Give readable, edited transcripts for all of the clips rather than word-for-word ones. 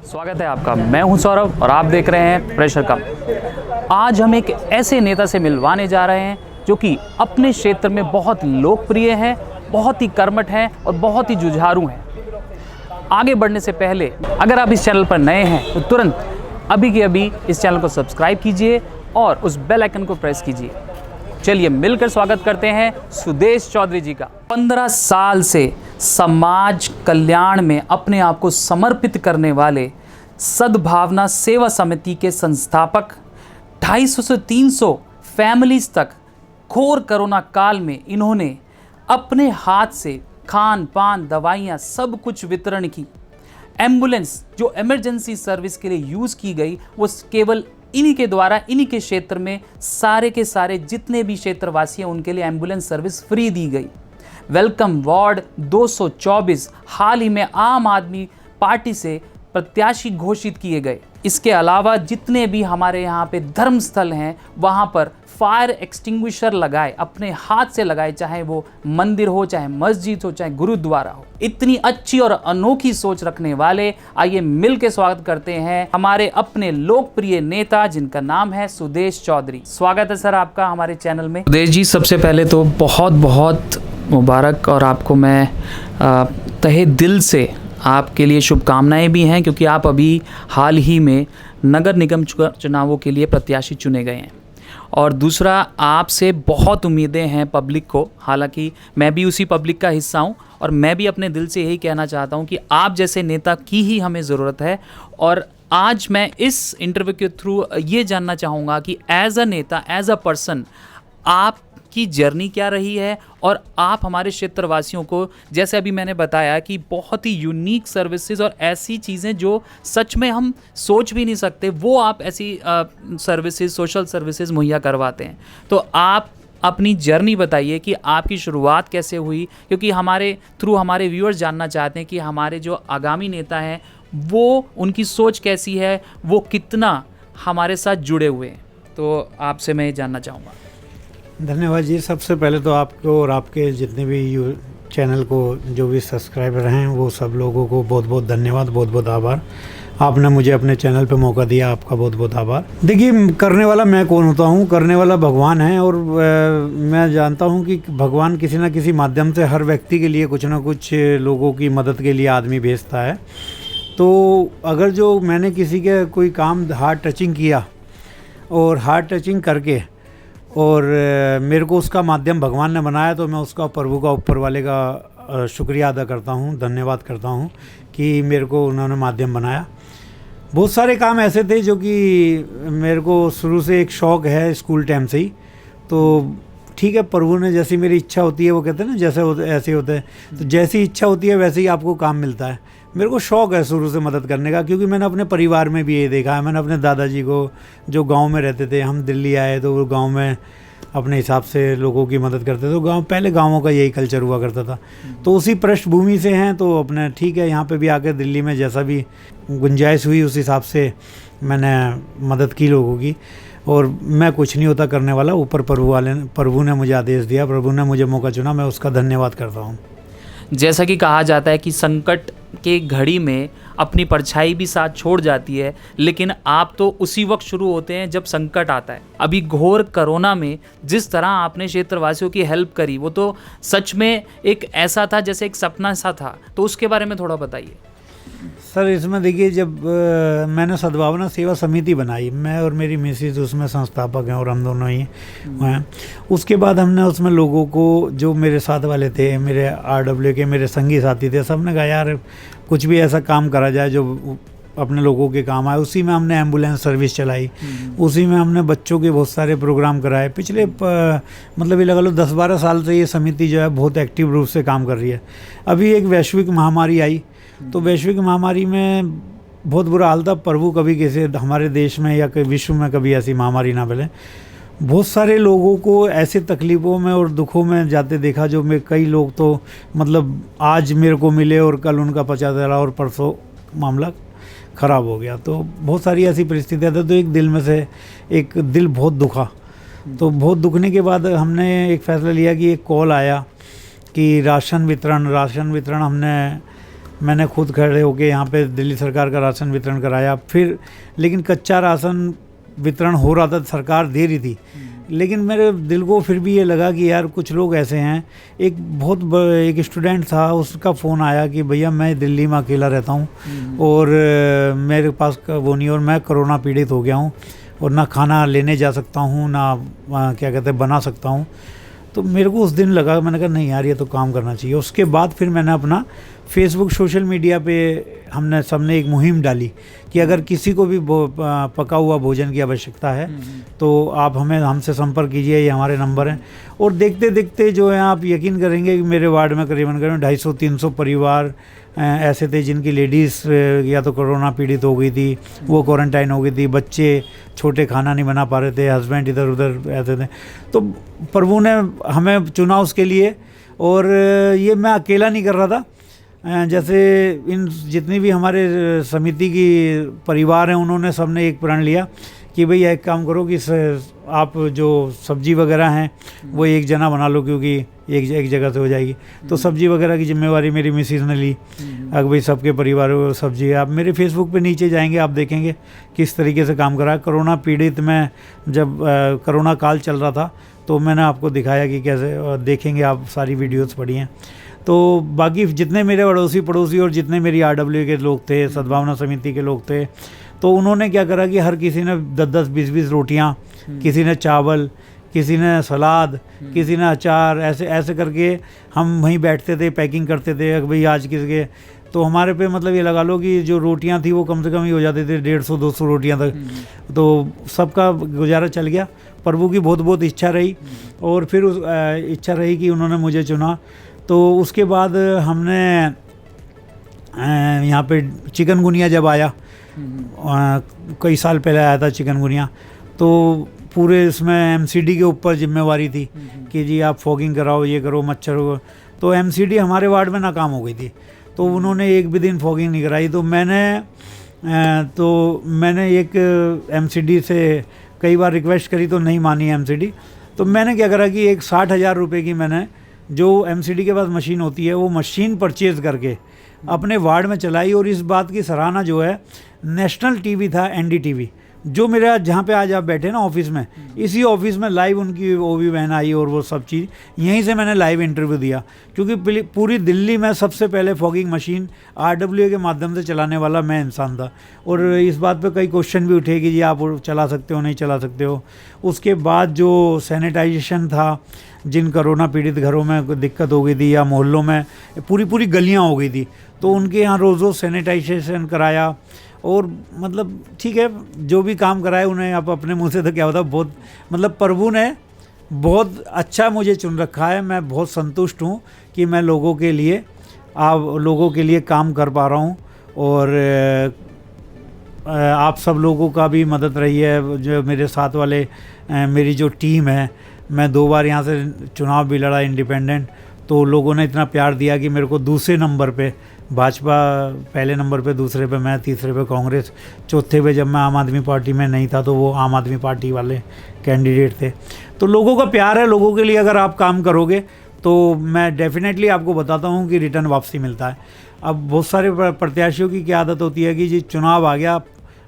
स्वागत है आपका। मैं हूं सौरभ और आप देख रहे हैं प्रेशर कप। आज हम एक ऐसे नेता से मिलवाने जा रहे हैं जो कि अपने क्षेत्र में बहुत लोकप्रिय है, बहुत ही कर्मठ है और बहुत ही जुझारू हैं। आगे बढ़ने से पहले अगर आप इस चैनल पर नए हैं तो तुरंत अभी के अभी इस चैनल को सब्सक्राइब कीजिए और उस बेल आइकन को प्रेस कीजिए। चलिए मिलकर स्वागत करते हैं सुदेश चौधरी जी का। 15 साल से समाज कल्याण में अपने आप को समर्पित करने वाले सद्भावना सेवा समिति के संस्थापक, 250 से 300 फैमिलीज तक घोर कोरोना काल में इन्होंने अपने हाथ से खान पान दवाइयाँ सब कुछ वितरण की। एम्बुलेंस जो इमरजेंसी सर्विस के लिए यूज़ की गई वो केवल इन्हीं के द्वारा, इन्हीं के क्षेत्र में सारे के सारे जितने भी क्षेत्रवासी हैं उनके लिए एम्बुलेंस सर्विस फ्री दी गई। वेलकम वार्ड 224 हाल ही में आम आदमी पार्टी से प्रत्याशी घोषित किए गए। इसके अलावा जितने भी हमारे यहाँ पे धर्म स्थल हैं वहाँ पर फायर एक्सटिंग्विशर लगाए, अपने हाथ से लगाए, चाहे वो मंदिर हो, चाहे मस्जिद हो, चाहे गुरुद्वारा हो। इतनी अच्छी और अनोखी सोच रखने वाले, आइए मिल के स्वागत करते हैं हमारे अपने लोकप्रिय नेता जिनका नाम है सुदेश चौधरी। स्वागत है सर आपका हमारे चैनल में। सुदेश जी, सबसे पहले तो बहुत बहुत मुबारक और आपको मैं तहे दिल से आपके लिए शुभकामनाएं भी हैं, क्योंकि आप अभी हाल ही में नगर निगम चुनावों के लिए प्रत्याशी चुने गए हैं। और दूसरा, आपसे बहुत उम्मीदें हैं पब्लिक को, हालांकि मैं भी उसी पब्लिक का हिस्सा हूं और मैं भी अपने दिल से यही कहना चाहता हूं कि आप जैसे नेता की ही हमें ज़रूरत है। और आज मैं इस इंटरव्यू के थ्रू ये जानना चाहूँगा कि एज अ नेता, एज अ पर्सन, आप की जर्नी क्या रही है और आप हमारे क्षेत्रवासियों को, जैसे अभी मैंने बताया कि बहुत ही यूनिक सर्विसेज और ऐसी चीज़ें जो सच में हम सोच भी नहीं सकते, वो आप ऐसी सर्विसेज, सोशल सर्विसेज मुहैया करवाते हैं। तो आप अपनी जर्नी बताइए कि आपकी शुरुआत कैसे हुई, क्योंकि हमारे थ्रू हमारे व्यूअर्स जानना चाहते हैं कि हमारे जो आगामी नेता हैं वो, उनकी सोच कैसी है, वो कितना हमारे साथ जुड़े हुए हैं। तो आपसे मैं ये जानना चाहूँगा। धन्यवाद जी। सबसे पहले तो आपको और आपके जितने भी चैनल को जो भी सब्सक्राइबर हैं वो सब लोगों को बहुत बहुत धन्यवाद, बहुत बहुत आभार। आपने मुझे अपने चैनल पे मौका दिया, आपका बहुत बहुत आभार। देखिए, करने वाला मैं कौन होता हूँ? करने वाला भगवान है। और मैं जानता हूँ कि भगवान किसी न किसी माध्यम से हर व्यक्ति के लिए कुछ ना कुछ लोगों की मदद के लिए आदमी भेजता है। तो अगर जो मैंने किसी के कोई काम हार्ट टचिंग किया और हार्ट टचिंग करके और मेरे को उसका माध्यम भगवान ने बनाया, तो मैं उसका प्रभु का, ऊपर वाले का शुक्रिया अदा करता हूँ, धन्यवाद करता हूँ कि मेरे को उन्होंने माध्यम बनाया। बहुत सारे काम ऐसे थे जो कि मेरे को शुरू से एक शौक़ है स्कूल टाइम से ही। तो ठीक है, प्रभु ने जैसी मेरी इच्छा होती है, वो कहते हैं ना जैसे होते ऐसे होते हैं, तो जैसी इच्छा होती है वैसे ही आपको काम मिलता है। मेरे को शौक़ है शुरू से मदद करने का, क्योंकि मैंने अपने परिवार में भी ये देखा है। मैंने अपने दादाजी को, जो गांव में रहते थे, हम दिल्ली आए तो वो गांव में अपने हिसाब से लोगों की मदद करते थे। तो गांव, पहले गांवों का यही कल्चर हुआ करता था। तो उसी पृष्ठभूमि से हैं, तो अपने ठीक है, यहाँ पे भी आकर दिल्ली में जैसा भी गुंजाइश हुई उस हिसाब से मैंने मदद की लोगों की। और मैं कुछ नहीं होता करने वाला, ऊपर प्रभु ने मुझे आदेश दिया, प्रभु ने मुझे मौका चुना, मैं उसका धन्यवाद करता हूँ। जैसा कि कहा जाता है कि संकट के घड़ी में अपनी परछाई भी साथ छोड़ जाती है, लेकिन आप तो उसी वक्त शुरू होते हैं जब संकट आता है। अभी घोर कोरोना में जिस तरह आपने क्षेत्रवासियों की हेल्प करी, वो तो सच में एक ऐसा था जैसे एक सपना सा था। तो उसके बारे में थोड़ा बताइए सर। इसमें देखिए, जब मैंने सद्भावना सेवा समिति बनाई, मैं और मेरी मिसेज उसमें संस्थापक हैं और हम दोनों ही हैं। उसके बाद हमने उसमें लोगों को, जो मेरे साथ वाले थे, मेरे RW के मेरे संगी साथी थे, सब ने कहा यार कुछ भी ऐसा काम करा जाए जो अपने लोगों के काम आए। उसी में हमने एम्बुलेंस सर्विस चलाई, उसी में हमने बच्चों के बहुत सारे प्रोग्राम कराए। पिछले मतलब ये लगा लो 10-12 साल से ये समिति जो है बहुत एक्टिव रूप से काम कर रही है। अभी एक वैश्विक महामारी आई, तो वैश्विक महामारी में बहुत बुरा हाल था। प्रभु कभी किसी हमारे देश में या विश्व में कभी ऐसी महामारी ना फैले। बहुत सारे लोगों को ऐसे तकलीफ़ों में और दुखों में जाते देखा, जो मैं कई लोग तो मतलब आज मेरे को मिले और कल उनका पचा चला और परसों मामला ख़राब हो गया। तो बहुत सारी ऐसी परिस्थितियाँ थी। तो एक दिल में से एक दिल बहुत दुखा। तो बहुत दुखने के बाद हमने एक फ़ैसला लिया कि एक कॉल आया कि राशन वितरण हमने मैंने खुद खड़े होके यहाँ पे दिल्ली सरकार का राशन वितरण कराया। फिर लेकिन कच्चा राशन वितरण हो रहा था, सरकार दे रही थी, लेकिन मेरे दिल को फिर भी ये लगा कि यार कुछ लोग ऐसे हैं। एक स्टूडेंट था, उसका फ़ोन आया कि भैया मैं दिल्ली में अकेला रहता हूँ और मेरे पास वो नहीं, और मैं कोरोना पीड़ित हो गया हूँ और ना खाना लेने जा सकता हूँ, ना क्या कहते हैं बना सकता हूँ। तो मेरे को उस दिन लगा, मैंने कहा नहीं यार ये तो काम करना चाहिए। उसके बाद फिर मैंने अपना फेसबुक, सोशल मीडिया पे हमने सबने एक मुहिम डाली कि अगर किसी को भी पका हुआ भोजन की आवश्यकता है तो आप हमसे संपर्क कीजिए, ये हमारे नंबर हैं। और देखते देखते जो है आप यकीन करेंगे कि मेरे वार्ड में करीबन 250-300 परिवार ऐसे थे जिनकी लेडीज़ या तो कोरोना पीड़ित हो गई थी, वो क्वारंटाइन हो गई थी, बच्चे छोटे खाना नहीं बना पा रहे थे, हस्बैंड इधर उधर ऐसे थे। तो प्रभु ने हमें चुना उसके लिए, और ये मैं अकेला नहीं कर रहा था। जैसे इन जितनी भी हमारे समिति की परिवार हैं, उन्होंने सबने एक प्रण लिया कि भई एक काम करो कि आप जो सब्जी वगैरह हैं वो एक जना बना लो, क्योंकि एक जगह से हो जाएगी। तो सब्जी वगैरह की जिम्मेवारी मेरी मिसिस ने ली। अगर भाई सबके परिवार को सब्जी है, आप मेरे फेसबुक पे नीचे जाएंगे आप देखेंगे किस तरीके से काम करा। कोरोना पीड़ित में जब कोरोना काल चल रहा था तो मैंने आपको दिखाया कि कैसे, देखेंगे आप सारी वीडियोज़ पड़ी हैं। तो बाकी जितने मेरे अड़ोसी पड़ोसी और जितने मेरी RWA के लोग थे, सद्भावना समिति के लोग थे, तो उन्होंने क्या करा कि हर किसी ने 10-10, 20-20 रोटियां, किसी ने चावल, किसी ने सलाद, किसी ने अचार, ऐसे करके हम वहीं बैठते थे, पैकिंग करते थे। भाई आज किसी के, तो हमारे पे मतलब ये लगा लो कि जो रोटियां थी वो कम से कम ही हो जाती थी 150-200 रोटियां तक। तो सबका गुजारा चल गया। प्रभु की बहुत बहुत इच्छा रही, और फिर उस इच्छा रही कि उन्होंने मुझे चुना। तो उसके बाद हमने यहाँ पे चिकनगुनिया जब आया, कई साल पहले आया था चिकनगुनिया, तो पूरे इसमें MCD के ऊपर जिम्मेवारी थी कि जी आप फॉगिंग कराओ, ये करो, मच्छर हो। तो MCD हमारे वार्ड में नाकाम हो गई थी, तो उन्होंने एक भी दिन फॉगिंग नहीं कराई। तो मैंने एक MCD से कई बार रिक्वेस्ट करी तो नहीं मानी MCD। तो मैंने क्या करा कि एक 60,000 रुपये की मैंने, जो MCD के पास मशीन होती है, वो मशीन परचेज़ करके अपने वार्ड में चलाई। और इस बात की सराहना जो है, नेशनल टीवी था NDTV, जो मेरा जहाँ पे आज आप बैठे ना ऑफिस में, इसी ऑफिस में लाइव उनकी वो भी बहन आई और वो सब चीज़ यहीं से मैंने लाइव इंटरव्यू दिया। क्योंकि पूरी दिल्ली में सबसे पहले फॉगिंग मशीन RWA के माध्यम से चलाने वाला मैं इंसान था। और इस बात पे कई क्वेश्चन भी उठे कि जी आप चला सकते हो, नहीं चला सकते हो। उसके बाद जो सैनिटाइजेशन था, जिन कोरोना पीड़ित घरों में दिक्कत हो गई थी या मोहल्लों में पूरी गलियाँ हो गई थी, तो उनके यहाँ रोज़ सैनिटाइजेशन कराया। और मतलब ठीक है, जो भी काम कराए उन्हें आप अपने मुंह से तो क्या होता, बहुत मतलब प्रभु ने बहुत अच्छा मुझे चुन रखा है। मैं बहुत संतुष्ट हूँ कि मैं लोगों के लिए काम कर पा रहा हूँ। और आप सब लोगों का भी मदद रही है, जो मेरे साथ वाले मेरी जो टीम है। मैं 2 बार यहाँ से चुनाव भी लड़ा इंडिपेंडेंट, तो लोगों ने इतना प्यार दिया कि मेरे को दूसरे नंबर पे भाजपा, पहले नंबर पे, दूसरे पे मैं, तीसरे पे कांग्रेस, चौथे पे जब मैं आम आदमी पार्टी में नहीं था तो वो आम आदमी पार्टी वाले कैंडिडेट थे। तो लोगों का प्यार है। लोगों के लिए अगर आप काम करोगे तो मैं डेफिनेटली आपको बताता हूँ कि रिटर्न वापसी मिलता है। अब बहुत सारे प्रत्याशियों की क्या आदत होती है कि जी चुनाव आ गया,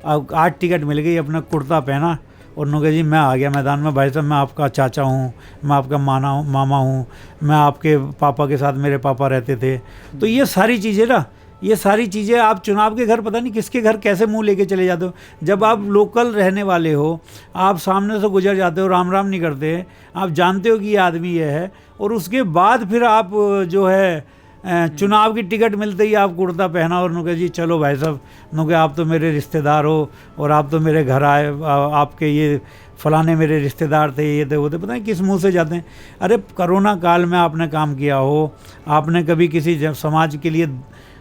अब 8 टिकट मिल गई, अपना कुर्ता पहना और उन्होंने कहा जी मैं आ गया मैदान में, भाई साहब मैं आपका चाचा हूँ, मैं आपका मामा हूँ, मैं आपके पापा के साथ, मेरे पापा रहते थे। तो ये सारी चीज़ें आप चुनाव के घर पता नहीं किसके घर कैसे मुंह लेके चले जाते हो। जब आप लोकल रहने वाले हो, आप सामने से गुजर जाते हो, राम राम नहीं करते, आप जानते हो कि ये आदमी ये है, और उसके बाद फिर आप जो है चुनाव की टिकट मिलते ही आप कुर्ता पहना और उन्होंने कहा जी चलो भाई साहब, उन्होंने कहा आप तो मेरे रिश्तेदार हो और आप तो मेरे घर आए, आपके ये फलाने मेरे रिश्तेदार थे, ये थे वो थे, पता नहीं किस मुंह से जाते हैं। अरे कोरोना काल में आपने काम किया हो, आपने कभी किसी समाज के लिए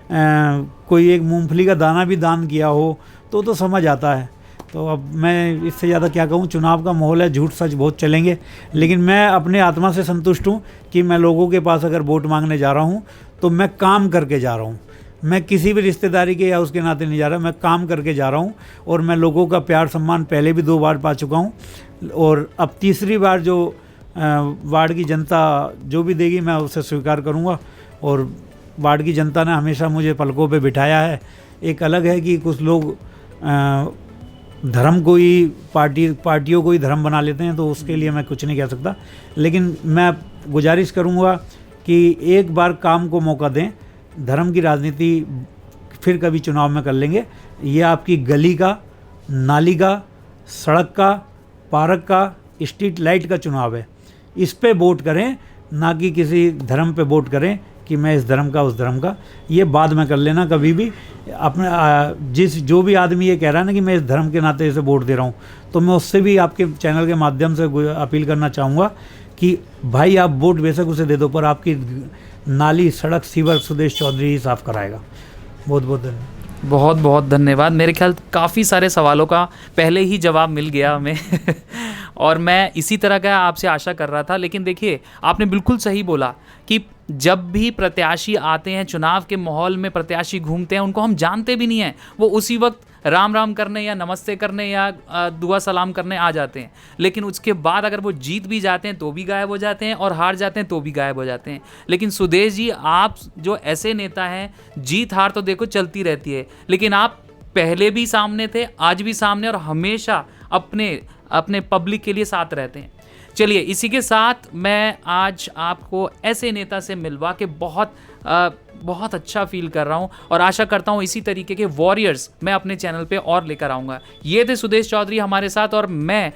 कोई एक मूंगफली का दाना भी दान किया हो तो समझ आता है। तो अब मैं इससे ज़्यादा क्या कहूँ। चुनाव का माहौल है, झूठ सच बहुत चलेंगे, लेकिन मैं अपने आत्मा से संतुष्ट हूँ कि मैं लोगों के पास अगर वोट मांगने जा रहा हूँ तो मैं काम करके जा रहा हूँ। मैं किसी भी रिश्तेदारी के या उसके नाते नहीं जा रहा, मैं काम करके जा रहा हूँ। और मैं लोगों का प्यार सम्मान पहले भी 2 बार पा चुका हूँ, और अब तीसरी बार जो वार्ड की जनता जो भी देगी मैं उसे स्वीकार करूँगा। और वार्ड की जनता ने हमेशा मुझे पलकों पे बिठाया है। एक अलग है कि कुछ लोग धर्म को ही पार्टियों को ही धर्म बना लेते हैं, तो उसके लिए मैं कुछ नहीं कह सकता, लेकिन मैं गुजारिश करूँगा कि एक बार काम को मौका दें। धर्म की राजनीति फिर कभी चुनाव में कर लेंगे। ये आपकी गली का, नाली का, सड़क का, पार्क का, स्ट्रीट लाइट का चुनाव है। इस पे वोट करें, ना कि किसी धर्म पे वोट करें कि मैं इस धर्म का उस धर्म का। ये बाद में कर लेना कभी भी। अपने जो भी आदमी ये कह रहा है ना कि मैं इस धर्म के नाते इसे वोट दे रहा हूँ, तो मैं उससे भी आपके चैनल के माध्यम से अपील करना चाहूँगा कि भाई आप वोट बेशक उसे दे दो, पर आपकी नाली, सड़क, सीवर सुदेश चौधरी ही साफ कराएगा। बहुत बहुत धन्यवाद। बहुत बहुत धन्यवाद। मेरे ख्याल काफ़ी सारे सवालों का पहले ही जवाब मिल गया हमें और मैं इसी तरह का आपसे आशा कर रहा था। लेकिन देखिए, आपने बिल्कुल सही बोला कि जब भी प्रत्याशी आते हैं, चुनाव के माहौल में प्रत्याशी घूमते हैं, उनको हम जानते भी नहीं हैं, वो उसी वक्त राम राम करने या नमस्ते करने या दुआ सलाम करने आ जाते हैं। लेकिन उसके बाद अगर वो जीत भी जाते हैं तो भी गायब हो जाते हैं, और हार जाते हैं तो भी गायब हो जाते हैं। लेकिन सुदेश जी, आप जो ऐसे नेता हैं, जीत हार तो देखो चलती रहती है, लेकिन आप पहले भी सामने थे, आज भी सामने, और हमेशा अपने पब्लिक के लिए साथ रहते हैं। चलिए, इसी के साथ मैं आज आपको ऐसे नेता से मिलवा के बहुत अच्छा फील कर रहा हूं, और आशा करता हूं इसी तरीके के वॉरियर्स मैं अपने चैनल पे और लेकर आऊँगा। ये थे सुदेश चौधरी हमारे साथ, और मैं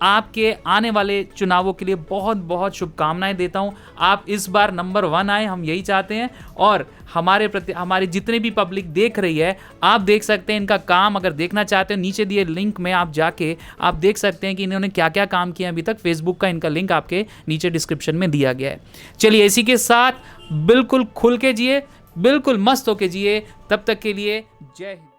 आपके आने वाले चुनावों के लिए बहुत बहुत शुभकामनाएं देता हूं। आप इस बार नंबर 1 आए, हम यही चाहते हैं। और हमारे जितने भी पब्लिक देख रही है, आप देख सकते हैं इनका काम। अगर देखना चाहते हो, नीचे दिए लिंक में आप जाके आप देख सकते हैं कि इन्होंने क्या क्या काम किया अभी तक। फेसबुक का इनका लिंक आपके नीचे डिस्क्रिप्शन में दिया गया है। चलिए, इसी के साथ बिल्कुल खुल के जिए, बिल्कुल मस्त होके जिए। तब तक के लिए जय हिंद।